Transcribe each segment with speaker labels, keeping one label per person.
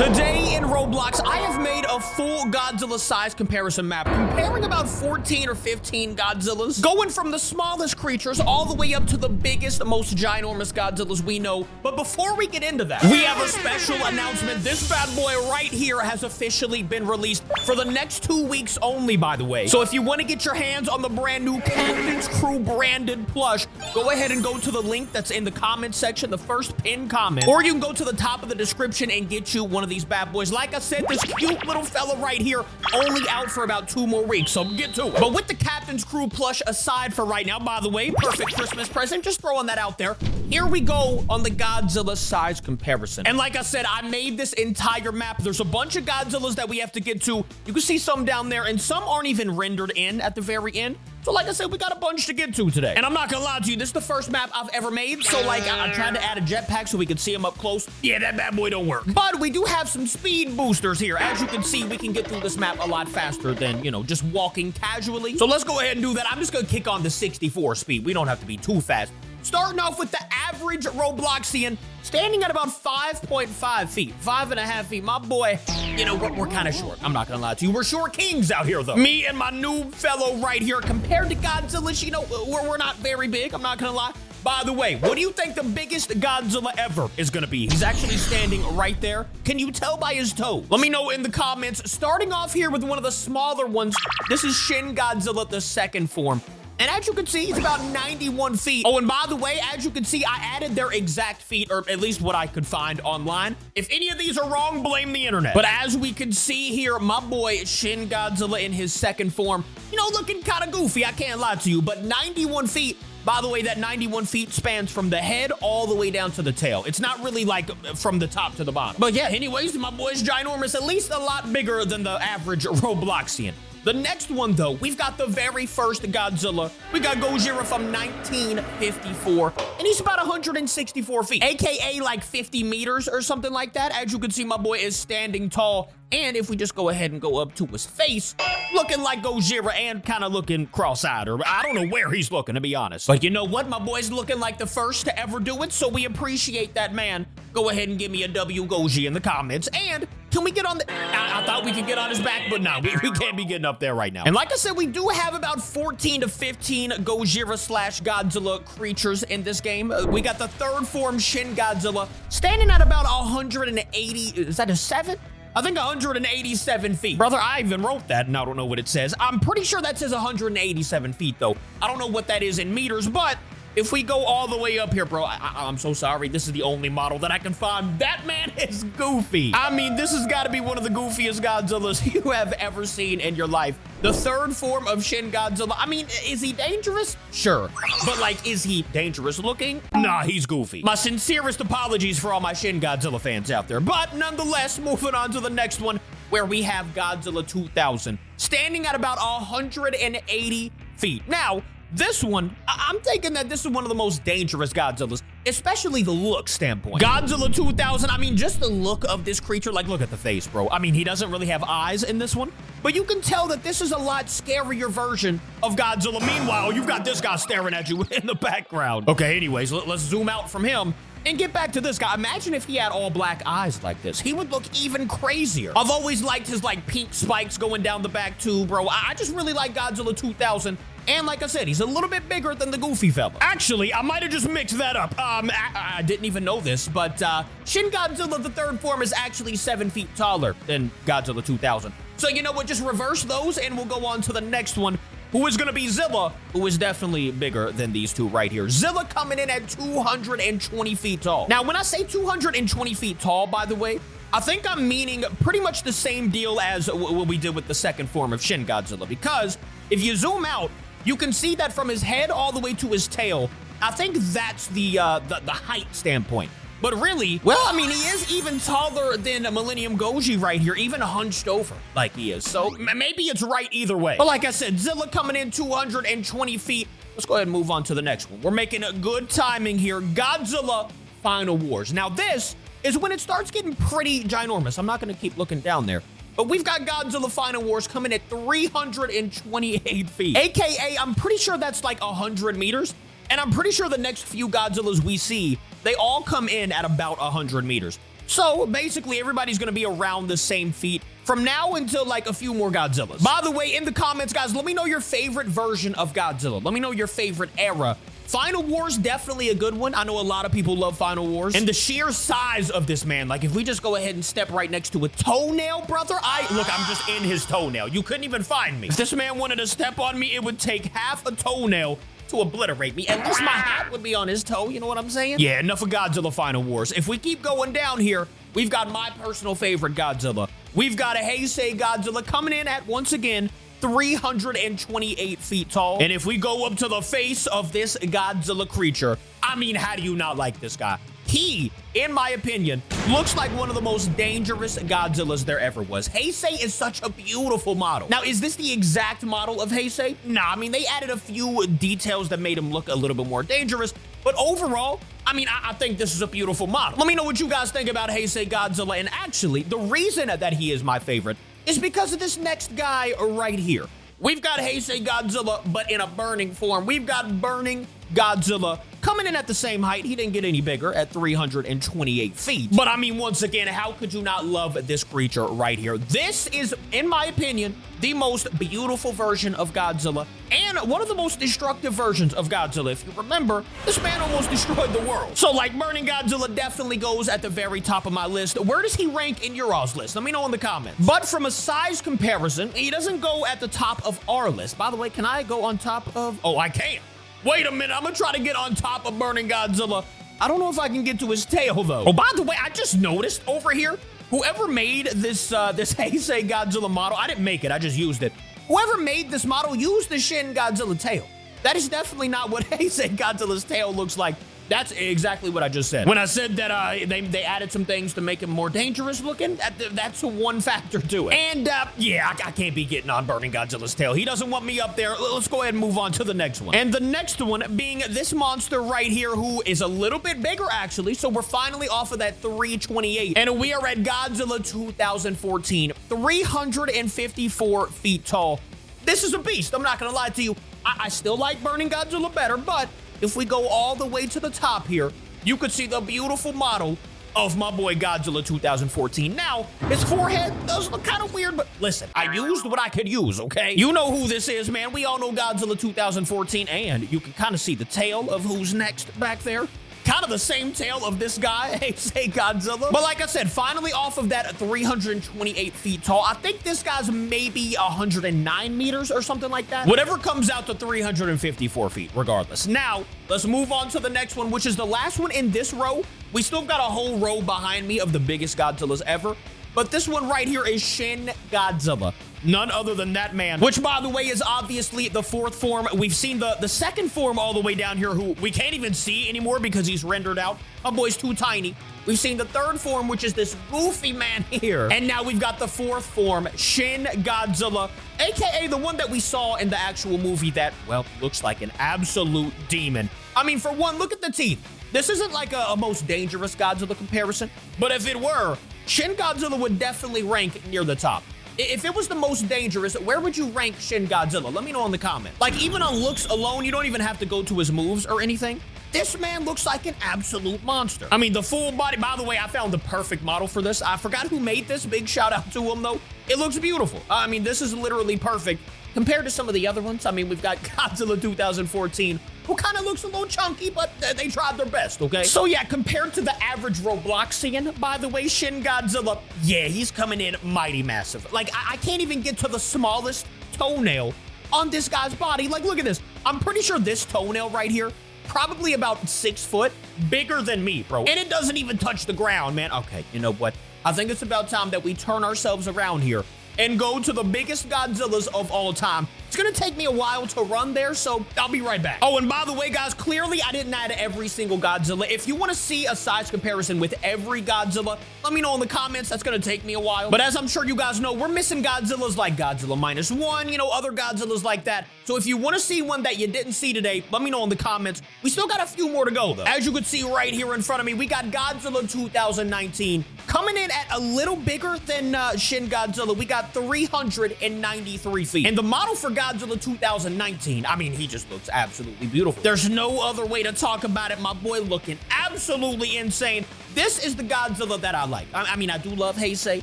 Speaker 1: Today in Roblox, I have made a full Godzilla size comparison map, comparing about 14 or 15 Godzillas, going from the smallest creatures all the way up to the biggest, most ginormous Godzillas we know. But before we get into that, we have a special announcement. This bad boy right here has officially been released for the next 2 weeks only, by the way. So if you want to get your hands on the brand new Captain's Crew branded plush, go ahead and go to the link that's in the comment section, the first pinned comment, or you can go to the top of the description and get you one of these bad boys. Like I said, this cute little fella right here only out for about 2 more weeks, so get to it. But with the Captain's Crew plush aside for right now, by the way, perfect Christmas present, just throwing that out there. Here we go on the Godzilla size comparison. And like I said, I made this entire map. There's a bunch of Godzillas that we have to get to. You can see some down there, and some aren't even rendered in at the very end. So like I said, we got a bunch to get to today. And I'm not gonna lie to you, this is the first map I've ever made. So like, I tried to add a jetpack so we could see him up close. Yeah, that bad boy don't work. But we do have some speed boosters here. As you can see, we can get through this map a lot faster than, you know, just walking casually. So let's go ahead and do that. I'm just gonna kick on the 64 speed. We don't have to be too fast. Starting off with the average Robloxian, standing at about 5.5 feet, 5.5 feet. My boy, you know, we're kind of short. I'm not gonna lie to you. We're short kings out here, though. Me and my noob fellow right here, compared to Godzilla, you know, we're not very big. I'm not gonna lie. By the way, what do you think the biggest Godzilla ever is gonna be? He's actually standing right there. Can you tell by his toes? Let me know in the comments. Starting off here with one of the smaller ones, this is Shin Godzilla, the second form. And as you can see, he's about 91 feet. Oh, and by the way, as you can see, I added their exact feet, or at least what I could find online. If any of these are wrong, blame the internet. But as we can see here, my boy Shin Godzilla in his second form, you know, looking kind of goofy, I can't lie to you, but 91 feet. By the way, that 91 feet spans from the head all the way down to the tail. It's not really like from the top to the bottom. But yeah, anyways, my boy's ginormous, at least a lot bigger than the average Robloxian. The next one, though, we've got the very first Godzilla. We got Gojira from 1954, and he's about 164 feet, aka like 50 meters or something like that. As you can see, my boy is standing tall. And if we just go ahead and go up to his face, looking like Gojira and kind of looking cross-eyed, or I don't know where he's looking, to be honest. But you know what? My boy's looking like the first to ever do it, so we appreciate that, man. Go ahead and give me a W Goji in the comments. And can we get on the... I thought we could get on his back, but no, we can't be getting up there right now. And like I said, we do have about 14 to 15 Gojira / Godzilla creatures in this game. We got the third form Shin Godzilla standing at about 180... Is that a 7? I think 187 feet. Brother, I even wrote that and I don't know what it says. I'm pretty sure that says 187 feet though. I don't know what that is in meters, but if we go all the way up here, bro, I'm so sorry. This is the only model that I can find. That man is goofy. I mean, this has got to be one of the goofiest Godzillas you have ever seen in your life. The third form of Shin Godzilla. I mean, is he dangerous? Sure. But like, is he dangerous looking? Nah, he's goofy. My sincerest apologies for all my Shin Godzilla fans out there. But nonetheless, moving on to the next one, where we have Godzilla 2000, standing at about 180 feet. Now, this one, I'm thinking that this is one of the most dangerous Godzillas, especially the look standpoint. Godzilla 2000, I mean, just the look of this creature, like, look at the face, bro. I mean, he doesn't really have eyes in this one, but you can tell that this is a lot scarier version of Godzilla. Meanwhile, you've got this guy staring at you in the background. Okay, anyways, let's zoom out from him and get back to this guy. Imagine if he had all black eyes like this. He would look even crazier. I've always liked his, like, pink spikes going down the back, too, bro. I just really like Godzilla 2000. And like I said, he's a little bit bigger than the goofy fella. Actually, I might have just mixed that up. I didn't even know this, but Shin Godzilla, the third form, is actually 7 feet taller than Godzilla 2000. So you know what? Just reverse those, and we'll go on to the next one, who is going to be Zilla, who is definitely bigger than these two right here. Zilla coming in at 220 feet tall. Now, when I say 220 feet tall, by the way, I think I'm meaning pretty much the same deal as what we did with the second form of Shin Godzilla, because if you zoom out, you can see that from his head all the way to his tail. I think that's the height standpoint. But really, well, I mean, he is even taller than Millennium Goji right here, even hunched over like he is. So maybe it's right either way. But like I said, Zilla coming in 220 feet. Let's go ahead and move on to the next one. We're making a good timing here. Godzilla Final Wars. Now this is when it starts getting pretty ginormous. I'm not going to keep looking down there. But we've got Godzilla Final Wars coming at 328 feet. AKA, I'm pretty sure that's like 100 meters. And I'm pretty sure the next few Godzillas we see, they all come in at about 100 meters. So basically, everybody's gonna be around the same feet from now until like a few more Godzillas. By the way, in the comments, guys, let me know your favorite version of Godzilla. Let me know your favorite era. Final Wars, definitely a good one. I know a lot of people love Final Wars. And the sheer size of this man, like if we just go ahead and step right next to a toenail, brother, look, I'm just in his toenail. You couldn't even find me. If this man wanted to step on me, it would take half a toenail to obliterate me. At least my hat would be on his toe, you know what I'm saying? Yeah, enough of Godzilla Final Wars. If we keep going down here, we've got my personal favorite Godzilla. We've got a Heisei Godzilla coming in at, once again, 328 feet tall. And if we go up to the face of this Godzilla creature, I mean, how do you not like this guy? He, in my opinion, looks like one of the most dangerous Godzillas there ever was. Heisei is such a beautiful model. Now, is this the exact model of Heisei? Nah, I mean, they added a few details that made him look a little bit more dangerous, but overall, I mean, I think this is a beautiful model. Let me know what you guys think about Heisei Godzilla, and actually, the reason that he is my favorite is because of this next guy right here. We've got Heisei Godzilla, but in a burning form. We've got burning Godzilla coming in at the same height. He didn't get any bigger at 328 feet. But I mean, once again, how could you not love this creature right here? This is, in my opinion, the most beautiful version of Godzilla and one of the most destructive versions of Godzilla. If you remember, this man almost destroyed the world. So like, burning Godzilla definitely goes at the very top of my list. Where does he rank in your all's list? Let me know in the comments. But from a size comparison, he doesn't go at the top of our list. By the way, can I go on top of, oh, I can. Wait a minute, I'm gonna try to get on top of burning Godzilla. I don't know if I can get to his tail though. Oh, by the way, I just noticed over here, whoever made this this Heisei Godzilla model, I didn't make it, I just used it. Whoever made this model used the Shin Godzilla tail. That is definitely not what Heisei Godzilla's tail looks like. That's exactly what I just said. When I said that they added some things to make him more dangerous looking, that's one factor to it. And yeah, I can't be getting on burning Godzilla's tail. He doesn't want me up there. Let's go ahead and move on to the next one. And the next one being this monster right here, who is a little bit bigger actually. So we're finally off of that 328. And we are at Godzilla 2014, 354 feet tall. This is a beast. I'm not gonna lie to you. I still like burning Godzilla better, but if we go all the way to the top here, you could see the beautiful model of my boy Godzilla 2014. Now, his forehead does look kind of weird, but listen, I used what I could use, okay? You know who this is, man. We all know Godzilla 2014, and you can kind of see the tail of who's next back there. Kind of the same tail of this guy, Heisei Godzilla. But like I said, finally off of that 328 feet tall. I think this guy's maybe 109 meters or something like that. Whatever comes out to 354 feet, regardless. Now, let's move on to the next one, which is the last one in this row. We still got a whole row behind me of the biggest Godzillas ever. But this one right here is Shin Godzilla. None other than that man, which by the way is obviously the fourth form. We've seen the second form all the way down here, who we can't even see anymore because he's rendered out. My boy's too tiny. We've seen the third form, which is this goofy man here. And now we've got the fourth form, Shin Godzilla, aka the one that we saw in the actual movie that, well, looks like an absolute demon. I mean, for one, look at the teeth. This isn't like a most dangerous Godzilla comparison, but if it were, Shin Godzilla would definitely rank near the top. If it was the most dangerous, where would you rank Shin Godzilla? Let me know in the comments. Like, even on looks alone, you don't even have to go to his moves or anything. This man looks like an absolute monster. I mean, the full body, by the way, I found the perfect model for this. I forgot who made this. Big shout out to him, though. It looks beautiful. I mean, this is literally perfect compared to some of the other ones. I mean, we've got Godzilla 2014, who kind of looks a little chunky, but they tried their best, okay? So yeah, compared to the average Robloxian, by the way, Shin Godzilla, yeah, he's coming in mighty massive. Like, I can't even get to the smallest toenail on this guy's body. Like, look at this. I'm pretty sure this toenail right here, probably about 6 foot, bigger than me, bro. And it doesn't even touch the ground, man. Okay, you know what? I think it's about time that we turn ourselves around here and go to the biggest Godzillas of all time. It's gonna take me a while to run there, so I'll be right back. Oh, and by the way, guys, clearly I didn't add every single Godzilla. If you want to see a size comparison with every Godzilla, let me know in the comments. That's gonna take me a while. But as I'm sure you guys know, we're missing Godzillas like Godzilla -1, you know, other Godzillas like that. So if you want to see one that you didn't see today, let me know in the comments. We still got a few more to go, though. As you can see right here in front of me, we got Godzilla 2019 coming in at a little bigger than Shin Godzilla. We got 393 feet. And the model for Godzilla 2019, I mean, he just looks absolutely beautiful. There's no other way to talk about it. My boy looking absolutely insane. This is the Godzilla that I like. I mean, I do love Heisei,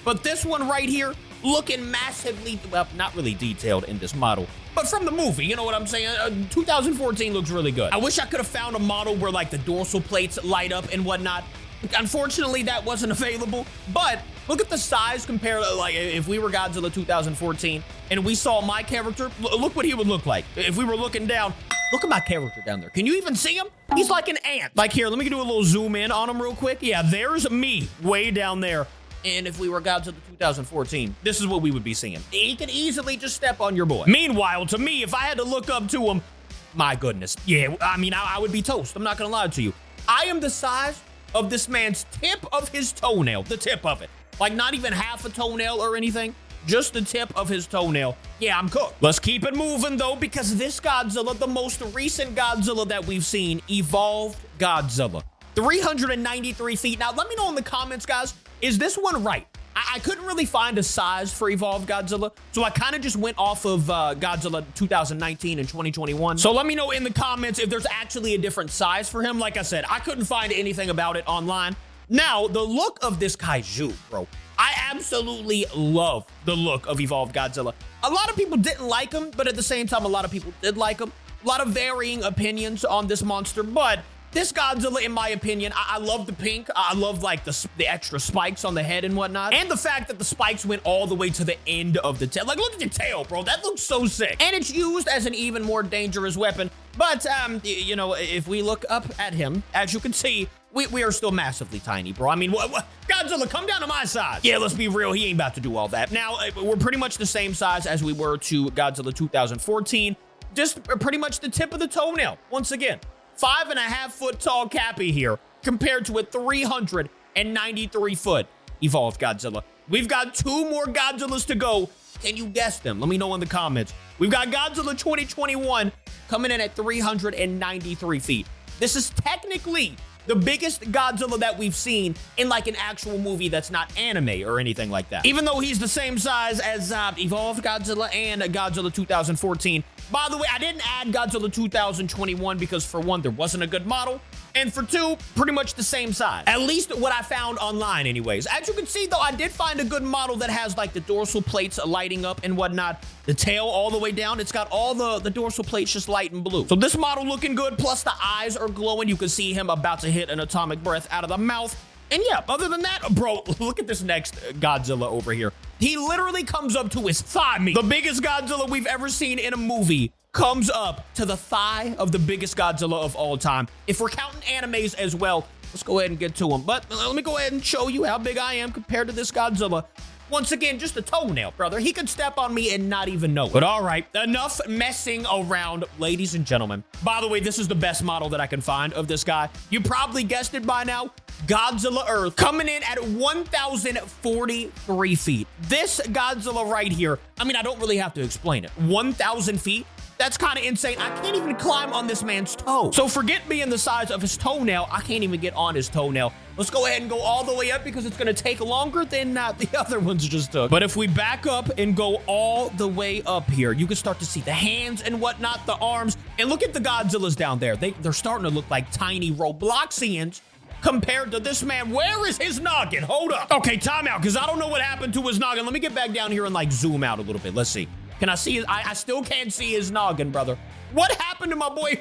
Speaker 1: but this one right here, looking massively, well, not really detailed in this model, but from the movie, you know what I'm saying? 2014 looks really good. I wish I could have found a model where like the dorsal plates light up and whatnot. Unfortunately, that wasn't available, but look at the size compared to, like, if we were Godzilla 2014 and we saw my character, look what he would look like. If we were looking down, look at my character down there. Can you even see him? He's like an ant. Like here, let me do a little zoom in on him real quick. Yeah, there's me way down there. And if we were Godzilla 2014, this is what we would be seeing. He could easily just step on your boy. Meanwhile, to me, if I had to look up to him, my goodness. Yeah, I mean, I would be toast. I'm not gonna lie to you. I am the size of this man's tip of his toenail, the tip of it. Like not even half a toenail or anything, just the tip of his toenail. Yeah, I'm cooked. Let's keep it moving though, because this Godzilla, the most recent Godzilla that we've seen, evolved Godzilla. 393 feet. Now, let me know in the comments, guys, is this one right? I couldn't really find a size for evolved Godzilla, so I kind of just went off of Godzilla 2019 and 2021. So let me know in the comments if there's actually a different size for him. Like I said, I couldn't find anything about it online. Now, the look of this kaiju, bro, I absolutely love the look of evolved Godzilla. A lot of people didn't like him, but at the same time, a lot of people did like him. A lot of varying opinions on this monster, but this Godzilla, in my opinion, I love the pink. I love like the extra spikes on the head and whatnot. And the fact that the spikes went all the way to the end of the tail. Like, look at your tail, bro. That looks so sick. And it's used as an even more dangerous weapon. But, you know, if we look up at him, as you can see, we are still massively tiny, bro. I mean, Godzilla, come down to my size. Yeah, let's be real. He ain't about to do all that. Now, we're pretty much the same size as we were to Godzilla 2014. Just pretty much the tip of the toenail. Once again. 5.5 foot tall Capi here compared to a 393 foot evolved Godzilla. We've got 2 more Godzillas to go. Can you guess them? Let me know in the comments. We've got Godzilla 2021 coming in at 393 feet. This is technically the biggest Godzilla that we've seen in like an actual movie that's not anime or anything like that. Even though he's the same size as evolved Godzilla and Godzilla 2014. By the way, I didn't add Godzilla 2021 because for one, there wasn't a good model. And for two, pretty much the same size. At least what I found online anyways. As you can see though, I did find a good model that has like the dorsal plates lighting up and whatnot. The tail all the way down. It's got all the dorsal plates just light and blue. So this model looking good. Plus the eyes are glowing. You can see him about to hit an atomic breath out of the mouth. And yeah, other than that, bro, look at this next Godzilla over here. He literally comes up to his thigh meat. The biggest Godzilla we've ever seen in a movie comes up to the thigh of the biggest Godzilla of all time. If we're counting animes as well, let's go ahead and get to him. But let me go ahead and show you how big I am compared to this Godzilla. Once again, just a toenail, brother. He could step on me and not even know it. But all right, enough messing around, ladies and gentlemen. By the way, this is the best model that I can find of this guy. You probably guessed it by now. Godzilla Earth coming in at 1,043 feet. This Godzilla right here, I mean, I don't really have to explain it. 1,000 feet? That's kind of insane. I can't even climb on this man's toe. So forget being the size of his toenail. I can't even get on his toenail. Let's go ahead and go all the way up because it's going to take longer than the other ones just took. But if we back up and go all the way up here, you can start to see the hands and whatnot, the arms. And look at the Godzillas down there. They're starting to look like tiny Robloxians compared to this man. Where is his noggin? Hold up. Okay, time out because I don't know what happened to his noggin. Let me get back down here and like zoom out a little bit. Let's see. Can I see his? I still can't see his noggin, brother. What happened to my boy?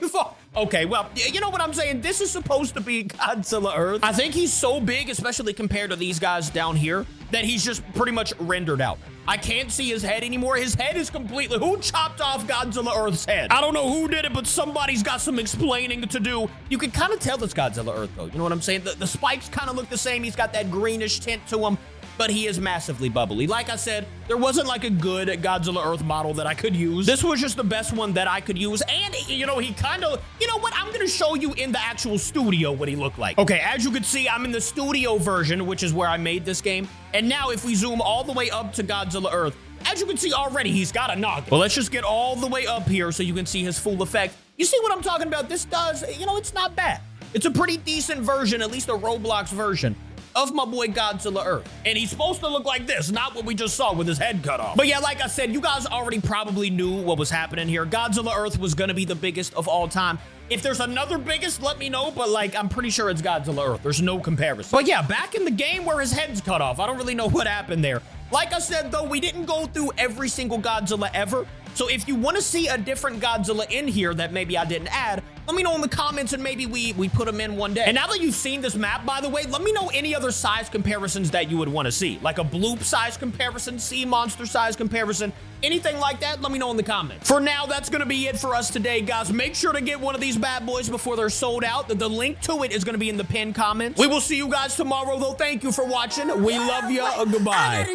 Speaker 1: Okay, well, you know what I'm saying? This is supposed to be Godzilla Earth. I think he's so big, especially compared to these guys down here, that he's just pretty much rendered out. I can't see his head anymore. His head is completely... Who chopped off Godzilla Earth's head? I don't know who did it, but somebody's got some explaining to do. You can kind of tell it's Godzilla Earth, though. You know what I'm saying? The spikes kind of look the same. He's got that greenish tint to him. But he is massively bubbly. Like I said, there wasn't like a good Godzilla Earth model that I could use. This was just the best one that I could use. And, you know, he kind of, you know what? I'm going to show you in the actual studio what he looked like. Okay, as you can see, I'm in the studio version, which is where I made this game. And now if we zoom all the way up to Godzilla Earth, as you can see already, he's got a noggin. Well, let's just get all the way up here so you can see his full effect. You see what I'm talking about? This does, you know, it's not bad. It's a pretty decent version, at least a Roblox version of my boy Godzilla Earth. And he's supposed to look like this, not what we just saw with his head cut off. But yeah, like I said, you guys already probably knew what was happening here. Godzilla Earth was gonna be the biggest of all time. If there's another biggest, let me know, but like, I'm pretty sure it's Godzilla Earth. There's no comparison. But yeah, back in the game where his head's cut off, I don't really know what happened there. Like I said, though, we didn't go through every single Godzilla ever. So if you want to see a different Godzilla in here that maybe I didn't add, let me know in the comments and maybe we put them in one day. And now that you've seen this map, by the way, let me know any other size comparisons that you would want to see. Like a bloop size comparison, sea monster size comparison, anything like that, let me know in the comments. For now, that's going to be it for us today, guys. Make sure to get one of these bad boys before they're sold out. The link to it is going to be in the pinned comments. We will see you guys tomorrow, though. Thank you for watching. We love you. Goodbye.